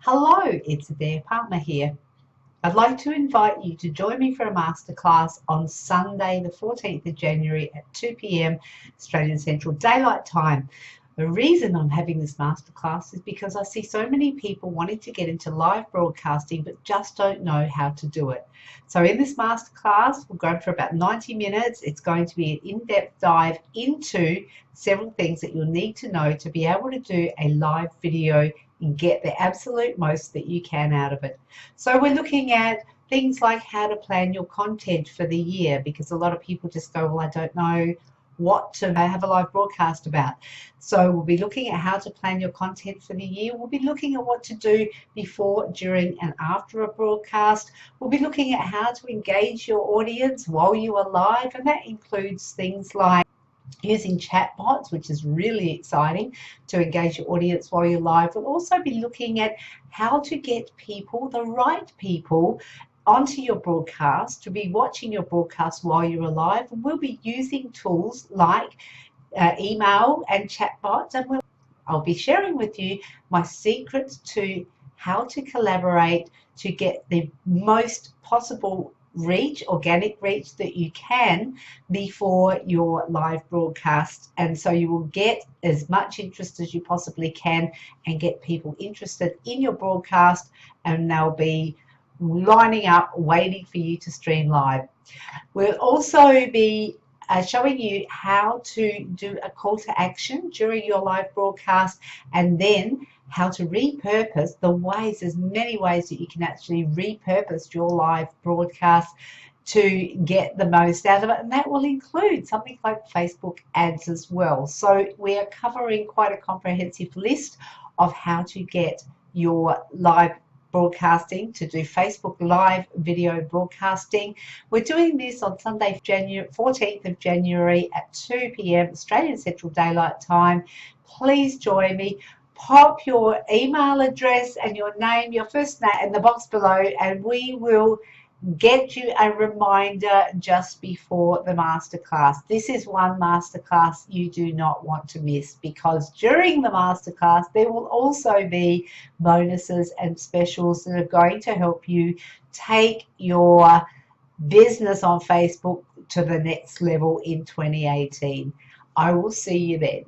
Hello, it's Adair Palmer here. I'd like to invite you to join me for a masterclass on Sunday, the 14th of January at 2 p.m. Australian Central Daylight Time. The reason I'm having this masterclass is because I see so many people wanting to get into live broadcasting but just don't know how to do it. So in this masterclass, we'll go for about 90 minutes. It's going to be an in-depth dive into several things that you'll need to know to be able to do a live video and get the absolute most that you can out of it. So we're looking at things like how to plan your content for the year, because a lot of people just go, well, I don't know what to have a live broadcast about. So we'll be looking at how to plan your content for the year. We'll be looking at what to do before, during and after a broadcast. We'll be looking at how to engage your audience while you are live, and that includes things like using chatbots, which is really exciting to engage your audience while you're live. We'll also be looking at how to get people, the right people, onto your broadcast, to be watching your broadcast while you're live. And we'll be using tools like email and chatbots, and I'll be sharing with you my secrets to how to collaborate to get the most possible reach, organic reach that you can before your live broadcast. And so you will get as much interest as you possibly can and get people interested in your broadcast, and they'll be lining up waiting for you to stream live. We'll also be showing you how to do a call to action during your live broadcast, and then how to repurpose the ways. There's many ways that you can actually repurpose your live broadcast to get the most out of it, and that will include something like Facebook ads as well. So we are covering quite a comprehensive list of how to get your live broadcasting, to do Facebook live video broadcasting. We're doing this on Sunday, 14th of January at 2 p.m. Australian Central Daylight Time. Please join me. Pop your email address and your name, your first name, in the box below, and we will get you a reminder just before the masterclass. This is one masterclass you do not want to miss, because during the masterclass there will also be bonuses and specials that are going to help you take your business on Facebook to the next level in 2018. I will see you then.